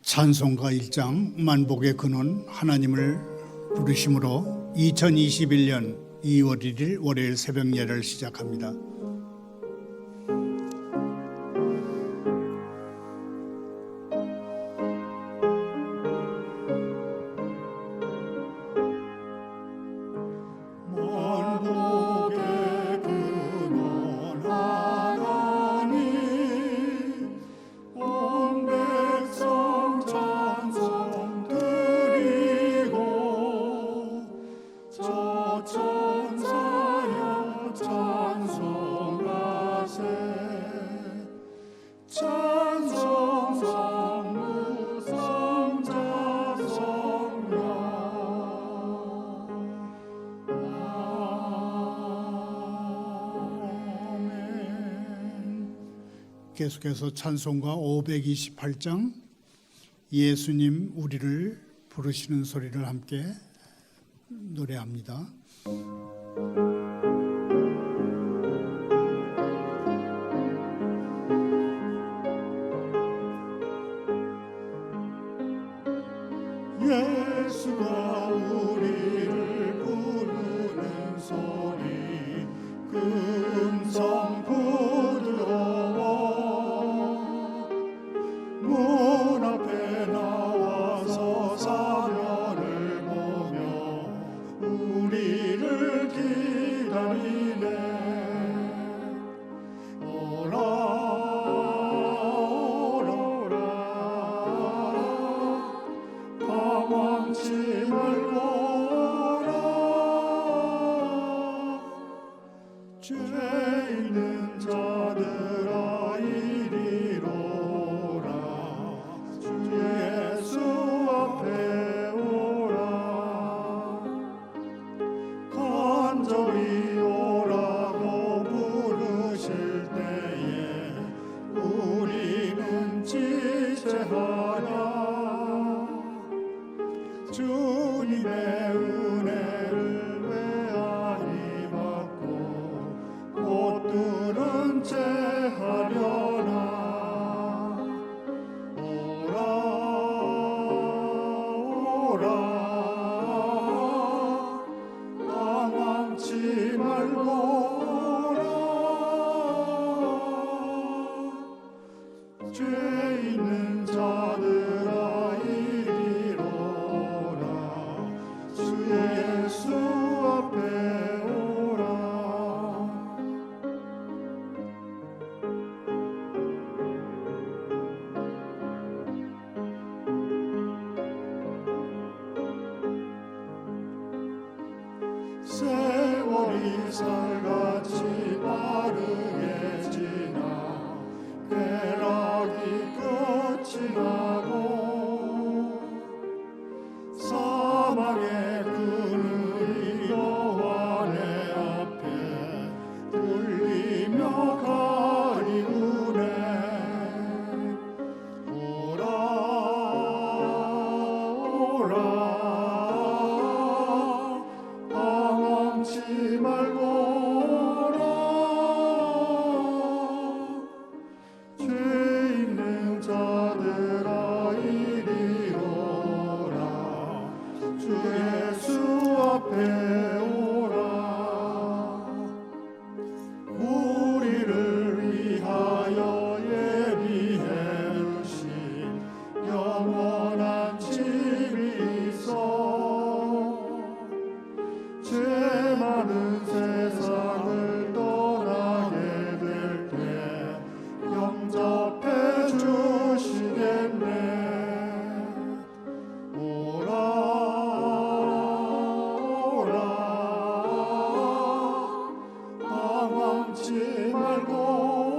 찬송가 1장 만복의 근원 하나님을 부르심으로 2021년 2월 1일 월요일 새벽 예를 시작합니다. 계속해서 찬송가 528장 예수님 우리를 부르시는 소리를 함께 노래합니다. 예수가 우리를 부르는 소리 그 음성 부드러워 문 앞에 나와서 사면을 보며 우리를 기다리네. 오라 오라 방황치 말고 오라. 죄 있는 자들아 이리로 오라. 주 예수 앞에 오라. 간절히 오라고 부르실 때에 우리는 지체하냐. 주님의 은혜를 외아이 받고 꽃들은 채하려나. 오라 오라 방황치 말고 오라. 죄 있는 자들아 이리로 오라. 주 예수 앞에 오라. 세월이 살같이 빠르게 지나 쾌락이 끝이 나고 사망의 그늘이 여호와 내 앞에 들리며 가리우네. 오라 오라 방황치 말고 오라. 죄 있는 자들아 이리로 오라. 주 예수 앞에 오라. 우리를 위하여 예비해 두신 영원한 집이 있어. 죄 많은 세상을 떠나게 될 때 영접해 주시겠네. 오라 오라 방황치 말고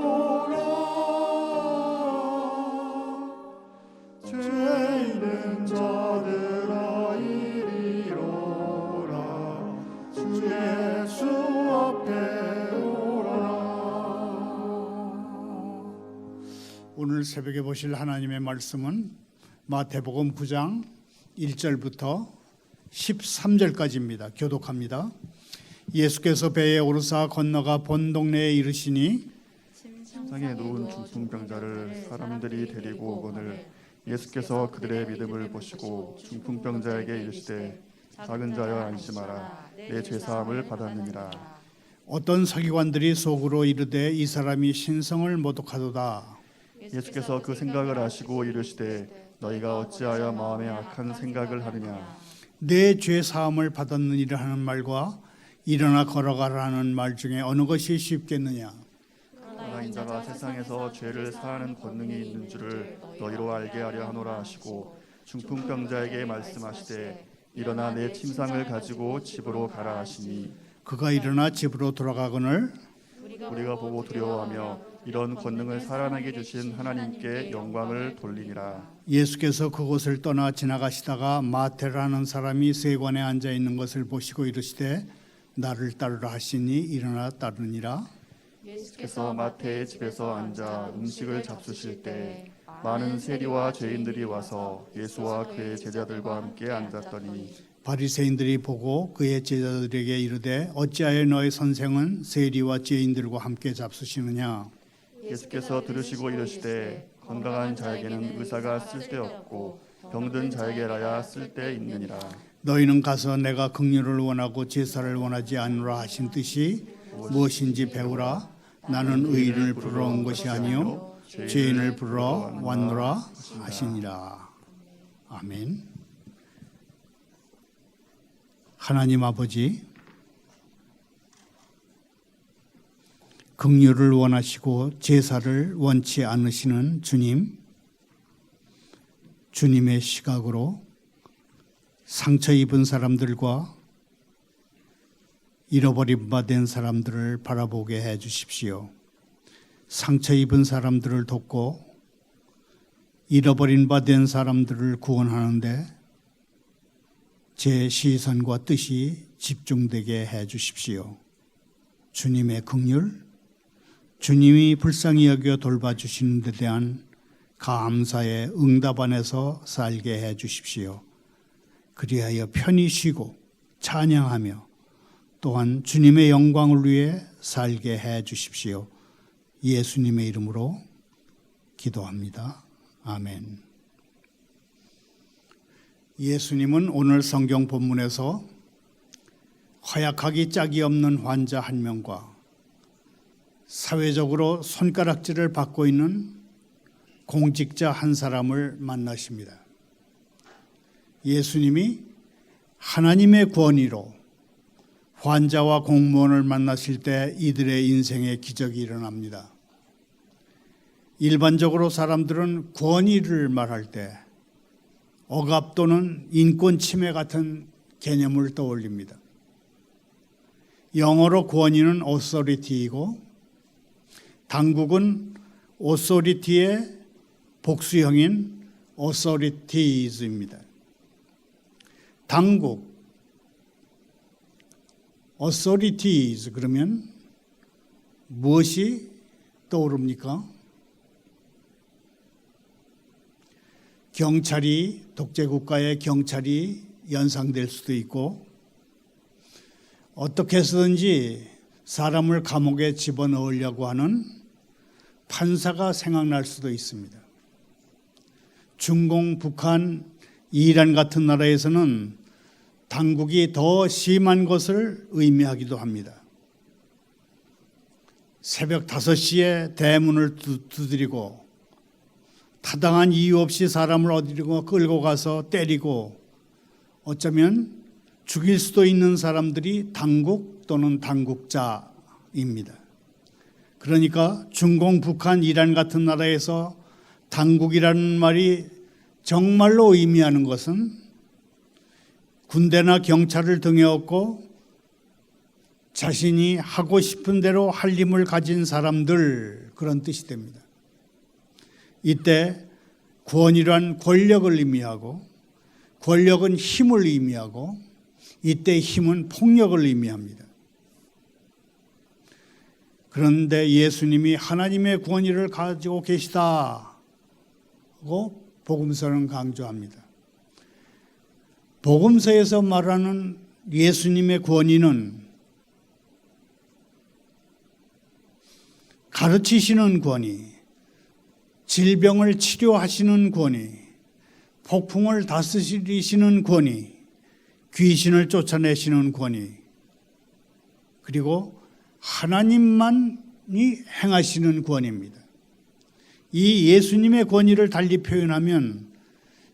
오라. 죄 있는 자들아 이리로 오라. 주 예수 앞에 오라. 오늘 새벽에 보실 하나님의 말씀은 마태복음 9장 1절부터 13절까지입니다. 교독합니다. 예수께서 배에 오르사 건너가 본 동네에 이르시니 땅에 놓은 중풍병자를 사람들이 데리고 오거늘 예수께서 그들의 믿음을 보시고 중풍병자에게 이르시되 작은 자여 안심하라 내 죄사함을 받았느니라. 어떤 서기관들이 속으로 이르되 이 사람이 신성을 모독하도다. 예수께서 그 생각을 아시고 이르시되 너희가 어찌하여 마음에 악한 생각을 하느냐. 내 죄 사함을 받았느니라 하는 말과 일어나 걸어가라는 말 중에 어느 것이 쉽겠느냐. 그러나 인자가 세상에서 죄를 사하는 권능이 있는 줄을 너희로 알게 하려 하노라 하시고 중풍병자에게 말씀하시되 일어나 내 침상을 가지고 집으로 가라 하시니 그가 일어나 집으로 돌아가거늘 우리가 보고 두려워하며 이런 권능을 살아나게 주신 하나님께 영광을 돌리니라. 예수께서 그곳을 떠나 지나가시다가 마태라는 사람이 세관에 앉아 있는 것을 보시고 이르시되 나를 따르라 하시니 일어나 따르니라. 예수께서 마태의 집에서 앉아 음식을 잡수실 때 많은 세리와 죄인들이 와서 예수와 그의 제자들과 함께 앉았더니 바리새인들이 보고 그의 제자들에게 이르되 어찌하여 너희 선생은 세리와 죄인들과 함께 잡수시느냐. 예수께서 들으시고 이르시되 건강한 자에게는 의사가 쓸데없고 병든 자에게라야 쓸데있느니라. 너희는 가서 내가 긍휼을 원하고 제사를 원하지 않으라 하신 뜻이 무엇인지 배우라. 나는 의인을 부르러 온 것이 아니요 죄인을 부르러 왔노라 하시니라. 아멘. 하나님 아버지, 긍휼을 원하시고 제사를 원치 않으시는 주님, 주님의 시각으로 상처 입은 사람들과 잃어버린 바 된 사람들을 바라보게 해 주십시오. 상처 입은 사람들을 돕고 잃어버린 바 된 사람들을 구원하는데 제 시선과 뜻이 집중되게 해 주십시오. 주님의 긍휼, 주님이 불쌍히 여겨 돌봐주시는 데 대한 감사의 응답 안에서 살게 해 주십시오. 그리하여 편히 쉬고 찬양하며 또한 주님의 영광을 위해 살게 해 주십시오. 예수님의 이름으로 기도합니다. 아멘. 예수님은 오늘 성경 본문에서 허약하기 짝이 없는 환자 한 명과 사회적으로 손가락질을 받고 있는 공직자 한 사람을 만나십니다. 예수님이 하나님의 권위로 환자와 공무원을 만나실 때 이들의 인생에 기적이 일어납니다. 일반적으로 사람들은 권위를 말할 때 억압 또는 인권 침해 같은 개념을 떠올립니다. 영어로 권위는 authority이고 당국은 authority의 복수형인 authorities입니다. 당국, authorities 그러면 무엇이 떠오릅니까? 경찰이, 독재국가의 경찰이 연상될 수도 있고 어떻게 해서든지 사람을 감옥에 집어넣으려고 하는 판사가 생각날 수도 있습니다. 중공, 북한, 이란 같은 나라에서는 당국이 더 심한 것을 의미하기도 합니다. 새벽 5시에 대문을 두드리고 타당한 이유 없이 사람을 어디로 끌고 가서 때리고 어쩌면 죽일 수도 있는 사람들이 당국 또는 당국자입니다. 그러니까 중공, 북한, 이란 같은 나라에서 당국이라는 말이 정말로 의미하는 것은 군대나 경찰을 등에 업고 자신이 하고 싶은 대로 할 힘을 가진 사람들, 그런 뜻이 됩니다. 이때 권위란 권력을 의미하고 권력은 힘을 의미하고 이때 힘은 폭력을 의미합니다. 그런데 예수님이 하나님의 권위를 가지고 계시다고 복음서는 강조합니다. 복음서에서 말하는 예수님의 권위는 가르치시는 권위, 질병을 치료하시는 권위, 폭풍을 다스리시는 권위, 귀신을 쫓아내시는 권위, 그리고 하나님만이 행하시는 권위입니다. 이 예수님의 권위를 달리 표현하면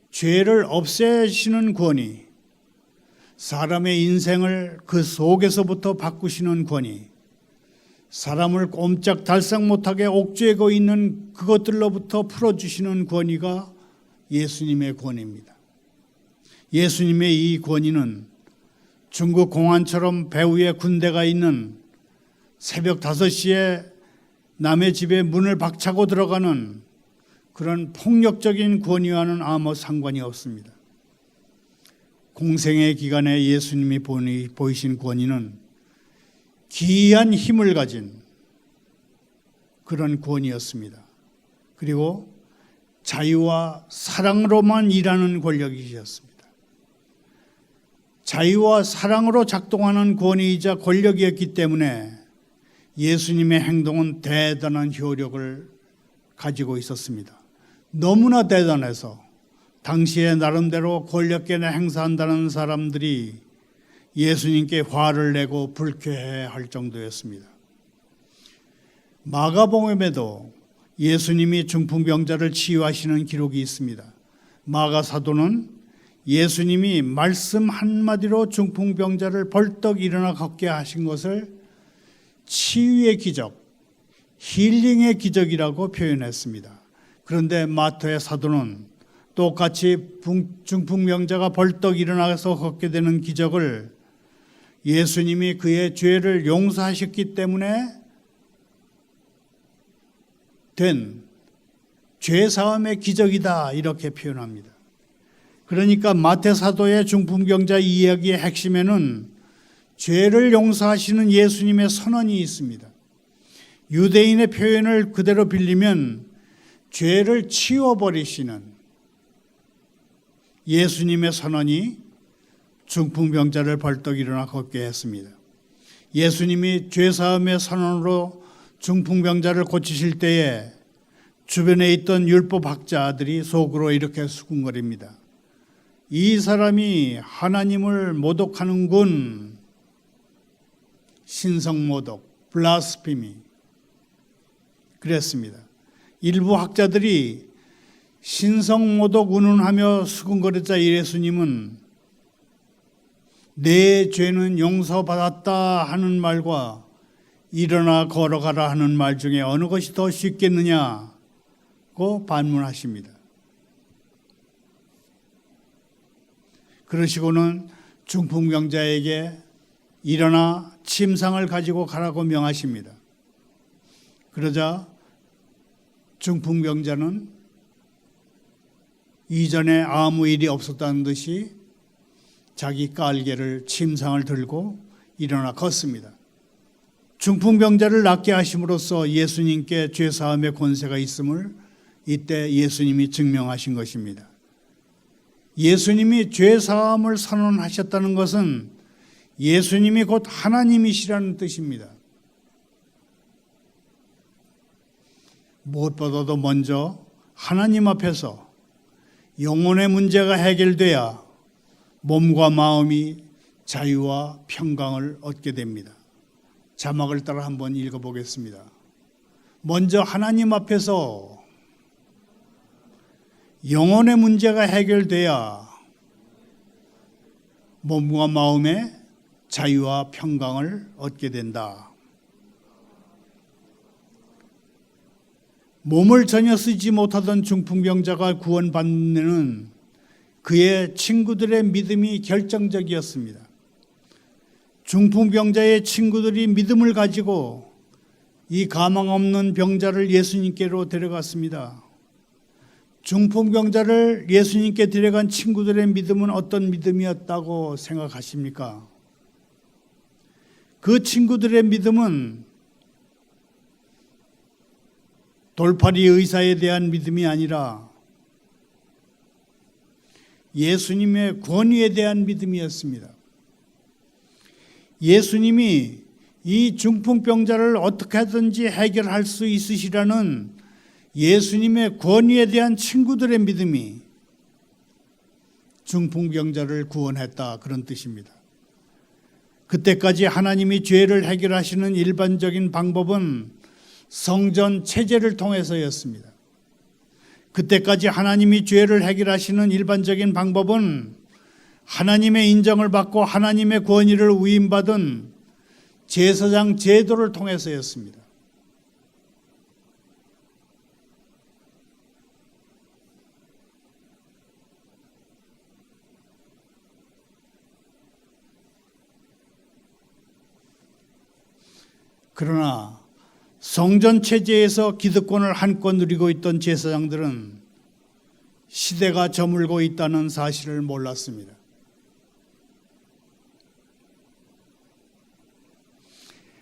죄를 없애시는 권위, 사람의 인생을 그 속에서부터 바꾸시는 권위, 사람을 꼼짝달싹 못하게 옥죄고 있는 그것들로부터 풀어주시는 권위가 예수님의 권위입니다. 예수님의 이 권위는 중국 공안처럼 배후에 군대가 있는 새벽 5시에 남의 집에 문을 박차고 들어가는 그런 폭력적인 권위와는 아무 상관이 없습니다. 공생의 기간에 예수님이 보이신 권위는 기이한 힘을 가진 그런 권위였습니다. 그리고 자유와 사랑으로만 일하는 권력이셨습니다. 자유와 사랑으로 작동하는 권위이자 권력이었기 때문에 예수님의 행동은 대단한 효력을 가지고 있었습니다. 너무나 대단해서 당시에 나름대로 권력계를 행사한다는 사람들이 예수님께 화를 내고 불쾌해할 정도였습니다. 마가복음에도 예수님이 중풍병자를 치유하시는 기록이 있습니다. 마가 사도는 예수님이 말씀 한마디로 중풍병자를 벌떡 일어나 걷게 하신 것을 치유의 기적, 힐링의 기적이라고 표현했습니다. 그런데 마태의 사도는 똑같이 중풍병자가 벌떡 일어나서 걷게 되는 기적을 예수님이 그의 죄를 용서하셨기 때문에 된 죄사함의 기적이다 이렇게 표현합니다. 그러니까 마태 사도의 중풍병자 이야기의 핵심에는 죄를 용서하시는 예수님의 선언이 있습니다. 유대인의 표현을 그대로 빌리면 죄를 치워버리시는 예수님의 선언이 중풍병자를 벌떡 일어나 걷게 했습니다. 예수님이 죄사함의 선언으로 중풍병자를 고치실 때에 주변에 있던 율법학자들이 속으로 이렇게 수군거립니다. 이 사람이 하나님을 모독하는군. 신성모독, 블라스피미. 그랬습니다. 일부 학자들이 신성모독 운운하며 수군거렸자 예수님은 내 죄는 용서받았다 하는 말과 일어나 걸어가라 하는 말 중에 어느 것이 더 쉽겠느냐고 반문하십니다. 그러시고는 중풍병자에게 일어나 침상을 가지고 가라고 명하십니다. 그러자 중풍병자는 이전에 아무 일이 없었다는 듯이 자기 깔개를 침상을 들고 일어나 걷습니다. 중풍병자를 낫게 하심으로써 예수님께 죄사함의 권세가 있음을 이때 예수님이 증명하신 것입니다. 예수님이 죄사함을 선언하셨다는 것은 예수님이 곧 하나님이시라는 뜻입니다. 무엇보다도 먼저 하나님 앞에서 영혼의 문제가 해결돼야 몸과 마음이 자유와 평강을 얻게 됩니다. 자막을 따라 한번 읽어보겠습니다. 먼저 하나님 앞에서 영혼의 문제가 해결돼야 몸과 마음의 자유와 평강을 얻게 된다. 몸을 전혀 쓰지 못하던 중풍병자가 구원받는 데는 그의 친구들의 믿음이 결정적이었습니다. 중풍병자의 친구들이 믿음을 가지고 이 가망 없는 병자를 예수님께로 데려갔습니다. 중풍병자를 예수님께 데려간 친구들의 믿음은 어떤 믿음이었다고 생각하십니까? 그 친구들의 믿음은 돌팔이 의사에 대한 믿음이 아니라 예수님의 권위에 대한 믿음이었습니다. 예수님이 이 중풍병자를 어떻게 하든지 해결할 수 있으시라는 예수님의 권위에 대한 친구들의 믿음이 중풍병자를 구원했다, 그런 뜻입니다. 그때까지 하나님이 죄를 해결하시는 일반적인 방법은 성전 체제를 통해서였습니다. 그때까지 하나님이 죄를 해결하시는 일반적인 방법은 하나님의 인정을 받고 하나님의 권위를 위임받은 제사장 제도를 통해서였습니다. 그러나 성전 체제에서 기득권을 한껏 누리고 있던 제사장들은 시대가 저물고 있다는 사실을 몰랐습니다.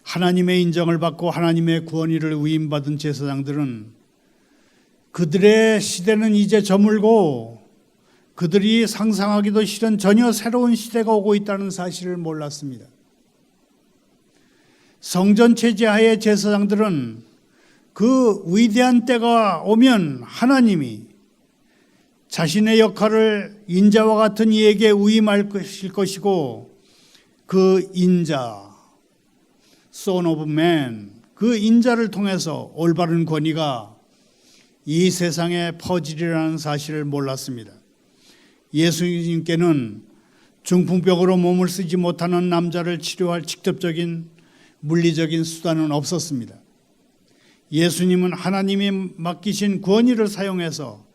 하나님의 인정을 받고 하나님의 권위를 위임받은 제사장들은 그들의 시대는 이제 저물고 그들이 상상하기도 싫은 전혀 새로운 시대가 오고 있다는 사실을 몰랐습니다. 성전 체제하의 제사장들은 그 위대한 때가 오면 하나님이 자신의 역할을 인자와 같은 이에게 위임할 것이고 그 인자, Son of Man, 그 인자를 통해서 올바른 권위가 이 세상에 퍼지리라는 사실을 몰랐습니다. 예수님께는 중풍병으로 몸을 쓰지 못하는 남자를 치료할 직접적인 물리적인 수단은 없었습니다. 예수님은 하나님이 맡기신 권위를 사용해서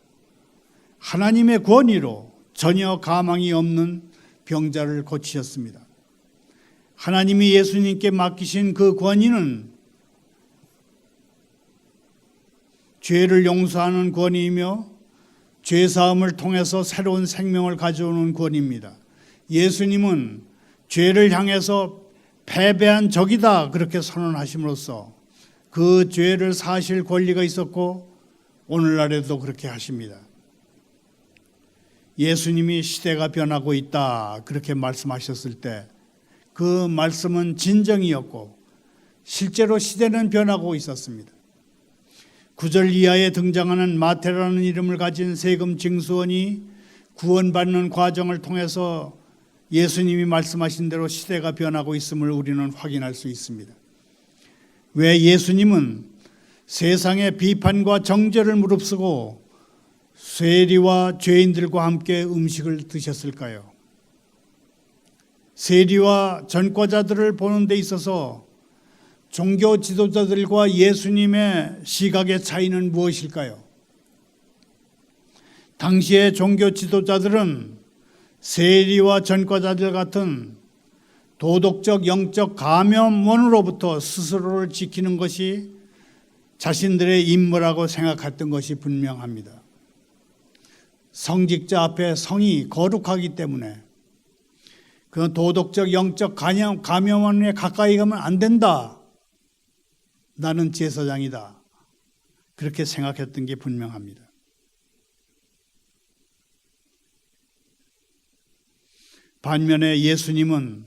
하나님의 권위로 전혀 가망이 없는 병자를 고치셨습니다. 하나님이 예수님께 맡기신 그 권위는 죄를 용서하는 권위이며 죄사함을 통해서 새로운 생명을 가져오는 권위입니다. 예수님은 죄를 향해서 패배한 적이다 그렇게 선언하심으로써 그 죄를 사실 권리가 있었고 오늘날에도 그렇게 하십니다. 예수님이 시대가 변하고 있다 그렇게 말씀하셨을 때 그 말씀은 진정이었고 실제로 시대는 변하고 있었습니다. 9절 이하에 등장하는 마태라는 이름을 가진 세금 징수원이 구원받는 과정을 통해서 예수님이 말씀하신 대로 시대가 변하고 있음을 우리는 확인할 수 있습니다. 왜 예수님은 세상의 비판과 정죄를 무릅쓰고 세리와 죄인들과 함께 음식을 드셨을까요? 세리와 전과자들을 보는 데 있어서 종교 지도자들과 예수님의 시각의 차이는 무엇일까요? 당시의 종교 지도자들은 세리와 전과자들 같은 도덕적 영적 감염원으로부터 스스로를 지키는 것이 자신들의 임무라고 생각했던 것이 분명합니다. 성직자 앞에 성이 거룩하기 때문에 그 도덕적 영적 감염원에 가까이 가면 안 된다. 나는 제사장이다. 그렇게 생각했던 게 분명합니다. 반면에 예수님은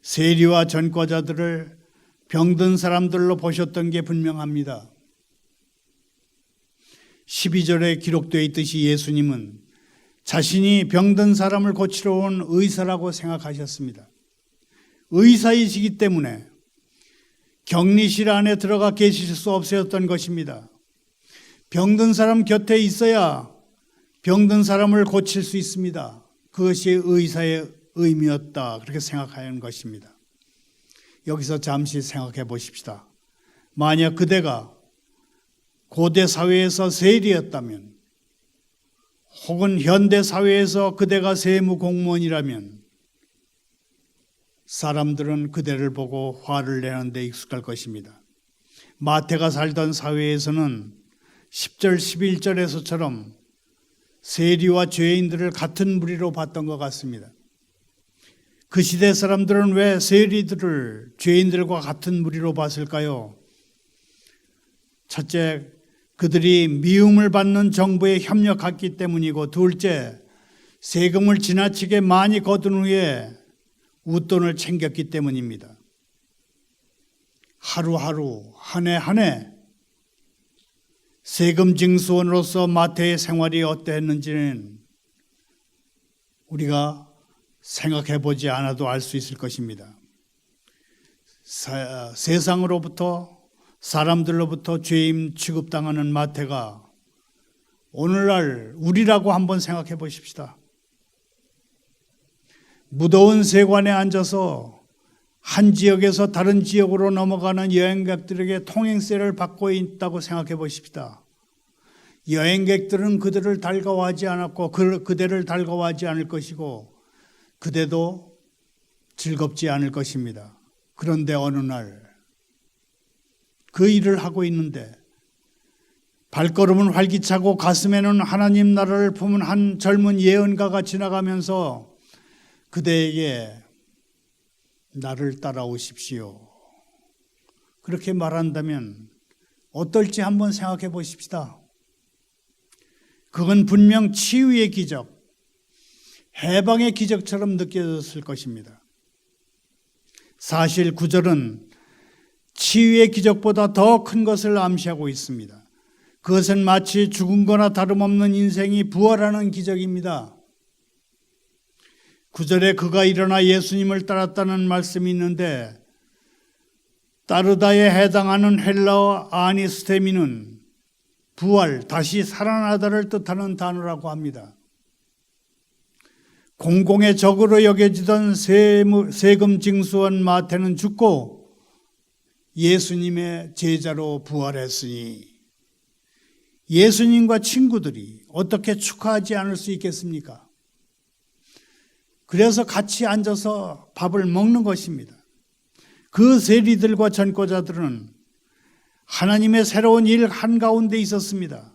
세리와 전과자들을 병든 사람들로 보셨던 게 분명합니다. 12절에 기록되어 있듯이 예수님은 자신이 병든 사람을 고치러 온 의사라고 생각하셨습니다. 의사이시기 때문에 격리실 안에 들어가 계실 수 없었던 것입니다. 병든 사람 곁에 있어야 병든 사람을 고칠 수 있습니다. 그것이 의사의 의미였다. 그렇게 생각하는 것입니다. 여기서 잠시 생각해 보십시다. 만약 그대가 고대 사회에서 세리였다면 혹은 현대 사회에서 그대가 세무 공무원이라면 사람들은 그대를 보고 화를 내는 데 익숙할 것입니다. 마태가 살던 사회에서는 10절 11절에서처럼 세리와 죄인들을 같은 무리로 봤던 것 같습니다. 그 시대 사람들은 왜 세리들을 죄인들과 같은 무리로 봤을까요? 첫째, 그들이 미움을 받는 정부에 협력했기 때문이고, 둘째, 세금을 지나치게 많이 거둔 후에 웃돈을 챙겼기 때문입니다. 하루하루 한 해 한 해 세금 징수원으로서 마태의 생활이 어떠했는지는 우리가 생각해 보지 않아도 알 수 있을 것입니다. 세상으로부터, 사람들로부터 죄임 취급당하는 마태가 오늘날 우리라고 한번 생각해 보십시다. 무더운 세관에 앉아서 한 지역에서 다른 지역으로 넘어가는 여행객들에게 통행세를 받고 있다고 생각해 보십시다. 여행객들은 그들을 달가워하지 않았고 그대를 달가워하지 않을 것이고 그대도 즐겁지 않을 것입니다. 그런데 어느 날 그 일을 하고 있는데 발걸음은 활기차고 가슴에는 하나님 나라를 품은 한 젊은 예언가가 지나가면서 그대에게 나를 따라오십시오. 그렇게 말한다면 어떨지 한번 생각해 보십시다. 그건 분명 치유의 기적, 해방의 기적처럼 느껴졌을 것입니다. 사실 9절은 치유의 기적보다 더 큰 것을 암시하고 있습니다. 그것은 마치 죽은 거나 다름없는 인생이 부활하는 기적입니다. 9절에 그가 일어나 예수님을 따랐다는 말씀이 있는데 따르다에 해당하는 헬라어 아니스테미는 부활, 다시 살아나다를 뜻하는 단어라고 합니다. 공공의 적으로 여겨지던 세금 징수원 마태는 죽고 예수님의 제자로 부활했으니 예수님과 친구들이 어떻게 축하하지 않을 수 있겠습니까? 그래서 같이 앉아서 밥을 먹는 것입니다. 그 세리들과 전과자들은 하나님의 새로운 일 한가운데 있었습니다.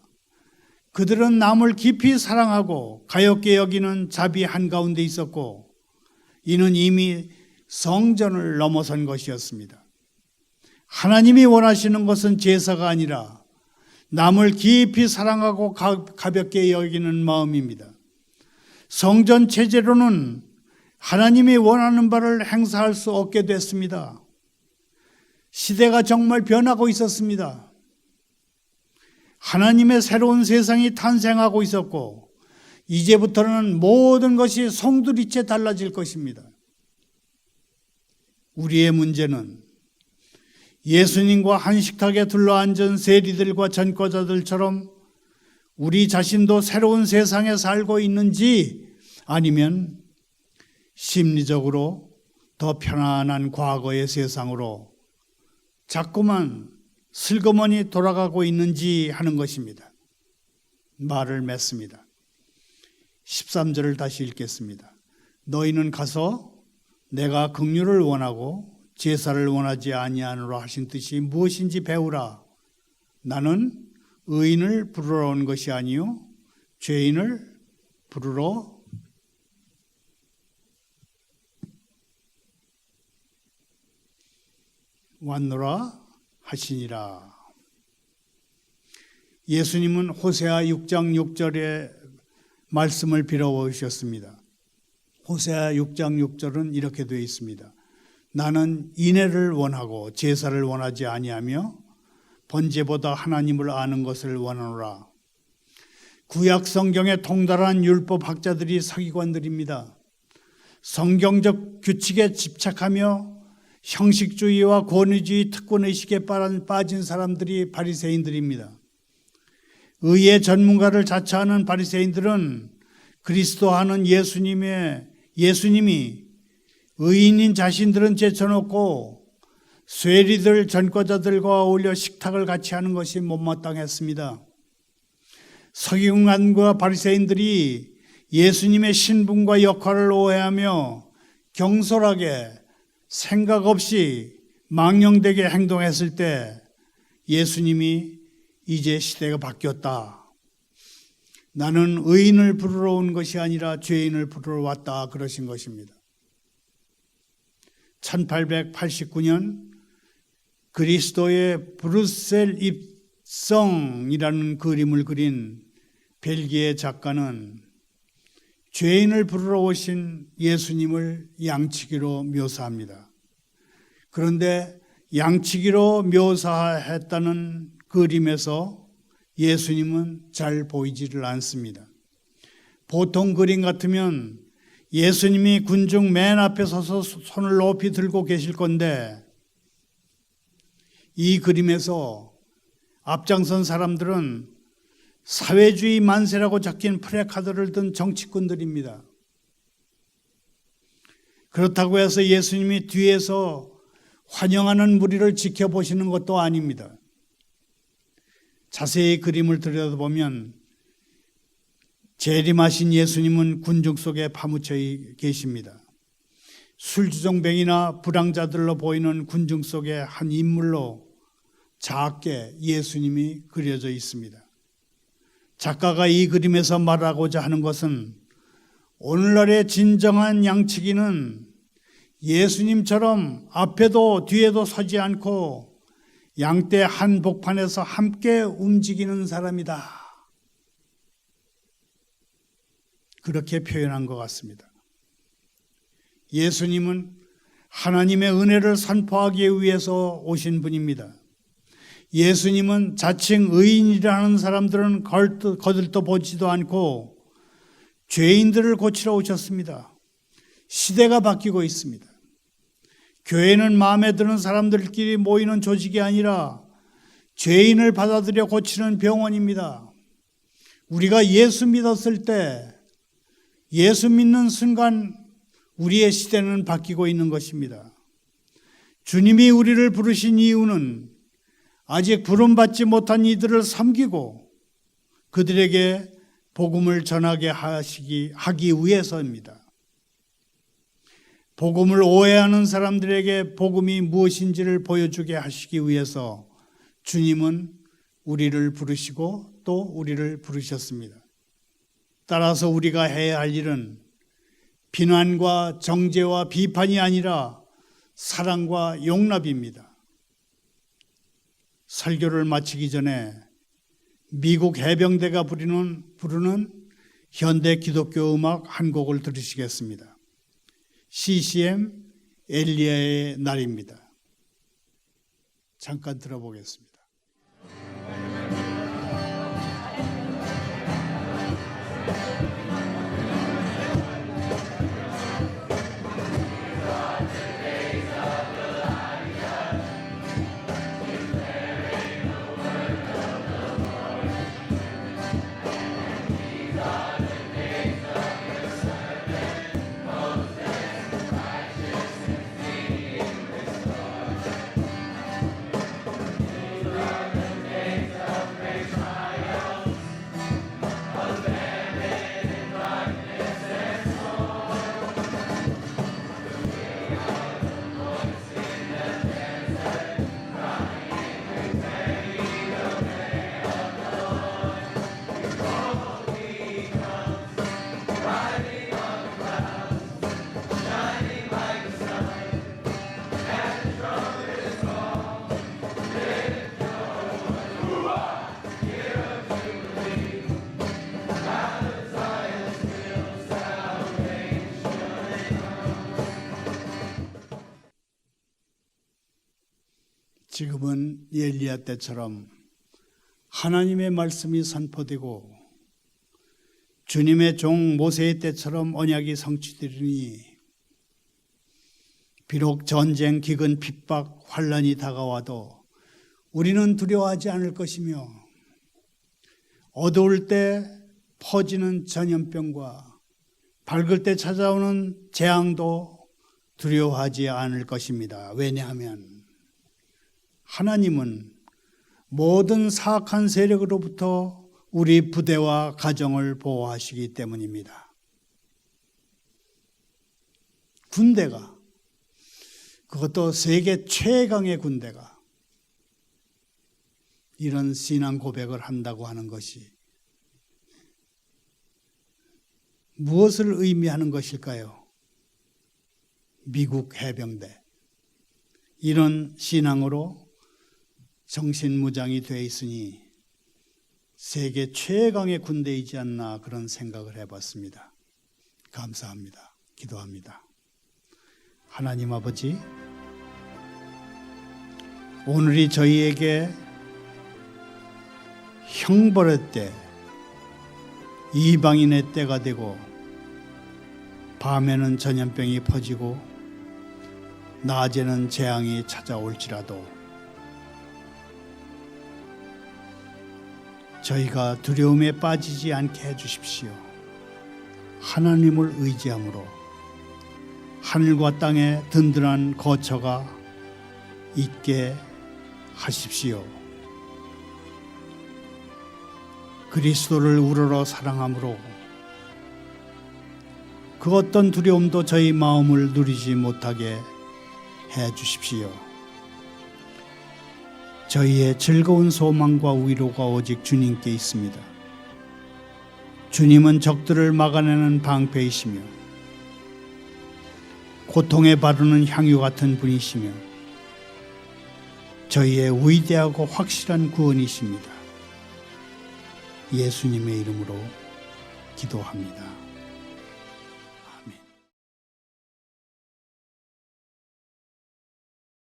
그들은 남을 깊이 사랑하고 가엾게 여기는 자비 한가운데 있었고 이는 이미 성전을 넘어선 것이었습니다. 하나님이 원하시는 것은 제사가 아니라 남을 깊이 사랑하고 가볍게 여기는 마음입니다. 성전 체제로는 하나님이 원하는 바를 행사할 수 없게 됐습니다. 시대가 정말 변하고 있었습니다. 하나님의 새로운 세상이 탄생하고 있었고 이제부터는 모든 것이 송두리째 달라질 것입니다. 우리의 문제는 예수님과 한 식탁에 둘러앉은 세리들과 전과자들처럼 우리 자신도 새로운 세상에 살고 있는지 아니면 심리적으로 더 편안한 과거의 세상으로 자꾸만 슬그머니 돌아가고 있는지 하는 것입니다. 말을 맺습니다. 13절을 다시 읽겠습니다. 너희는 가서 내가 긍휼을 원하고 제사를 원하지 아니하노라 하신 뜻이 무엇인지 배우라. 나는 의인을 부르러 온 것이 아니요 죄인을 부르러 왔노라 하시니라. 예수님은 호세아 6장 6절의 말씀을 빌어오셨습니다. 호세아 6장 6절은 이렇게 되어 있습니다. 나는 인애를 원하고 제사를 원하지 아니하며 번제보다 하나님을 아는 것을 원하노라. 구약 성경에 통달한 율법 학자들이 서기관들입니다. 성경적 규칙에 집착하며 형식주의와 권위주의 특권의식에 빠진 사람들이 바리새인들입니다. 의의 전문가를 자처하는 바리새인들은 그리스도하는 예수님이 의인인 자신들은 제쳐놓고 쇠리들 전과자들과 어울려 식탁을 같이 하는 것이 못마땅했습니다. 서기관과 바리새인들이 예수님의 신분과 역할을 오해하며 경솔하게 생각 없이 망령되게 행동했을 때 예수님이 이제 시대가 바뀌었다. 나는 의인을 부르러 온 것이 아니라 죄인을 부르러 왔다 그러신 것입니다. 1889년 그리스도의 브루셀 입성이라는 그림을 그린 벨기에 작가는 죄인을 부르러 오신 예수님을 양치기로 묘사합니다. 그런데 양치기로 묘사했다는 그림에서 예수님은 잘 보이지를 않습니다. 보통 그림 같으면 예수님이 군중 맨 앞에 서서 손을 높이 들고 계실 건데, 이 그림에서 앞장선 사람들은 사회주의 만세라고 적힌 프래카드를 든 정치꾼들입니다. 그렇다고 해서 예수님이 뒤에서 환영하는 무리를 지켜보시는 것도 아닙니다. 자세히 그림을 들여다보면 재림하신 예수님은 군중 속에 파묻혀 계십니다. 술주정뱅이나 불황자들로 보이는 군중 속에 한 인물로 작게 예수님이 그려져 있습니다. 작가가 이 그림에서 말하고자 하는 것은 오늘날의 진정한 양치기는 예수님처럼 앞에도 뒤에도 서지 않고 양떼 한 복판에서 함께 움직이는 사람이다. 그렇게 표현한 것 같습니다. 예수님은 하나님의 은혜를 선포하기 위해서 오신 분입니다. 예수님은 자칭 의인이라는 사람들은 거들떠 보지도 않고 죄인들을 고치러 오셨습니다. 시대가 바뀌고 있습니다. 교회는 마음에 드는 사람들끼리 모이는 조직이 아니라 죄인을 받아들여 고치는 병원입니다. 우리가 예수 믿었을 때, 예수 믿는 순간 우리의 시대는 바뀌고 있는 것입니다. 주님이 우리를 부르신 이유는 아직 부름받지 못한 이들을 섬기고 그들에게 복음을 전하게 하기 위해서입니다. 복음을 오해하는 사람들에게 복음이 무엇인지를 보여주게 하시기 위해서 주님은 우리를 부르시고 또 우리를 부르셨습니다. 따라서 우리가 해야 할 일은 비난과 정죄와 비판이 아니라 사랑과 용납입니다. 설교를 마치기 전에 미국 해병대가 부르는 현대 기독교 음악 한 곡을 들으시겠습니다. CCM 엘리야의 날입니다. 잠깐 들어보겠습니다. 지금은 엘리야 때처럼 하나님의 말씀이 선포되고 주님의 종 모세의 때처럼 언약이 성취되리니 비록 전쟁, 기근, 핍박, 환난이 다가와도 우리는 두려워하지 않을 것이며 어두울 때 퍼지는 전염병과 밝을 때 찾아오는 재앙도 두려워하지 않을 것입니다. 왜냐하면 하나님은 모든 사악한 세력으로부터 우리 부대와 가정을 보호하시기 때문입니다. 군대가, 그것도 세계 최강의 군대가 이런 신앙 고백을 한다고 하는 것이 무엇을 의미하는 것일까요? 미국 해병대, 이런 신앙으로 정신무장이 되어 있으니 세계 최강의 군대이지 않나 그런 생각을 해봤습니다. 감사합니다. 기도합니다. 하나님 아버지, 오늘이 저희에게 형벌의 때, 이방인의 때가 되고 밤에는 전염병이 퍼지고 낮에는 재앙이 찾아올지라도 저희가 두려움에 빠지지 않게 해주십시오. 하나님을 의지함으로 하늘과 땅에 든든한 거처가 있게 하십시오. 그리스도를 우러러 사랑함으로 그 어떤 두려움도 저희 마음을 누리지 못하게 해 주십시오. 저희의 즐거운 소망과 위로가 오직 주님께 있습니다. 주님은 적들을 막아내는 방패이시며 고통에 바르는 향유 같은 분이시며 저희의 위대하고 확실한 구원이십니다. 예수님의 이름으로 기도합니다.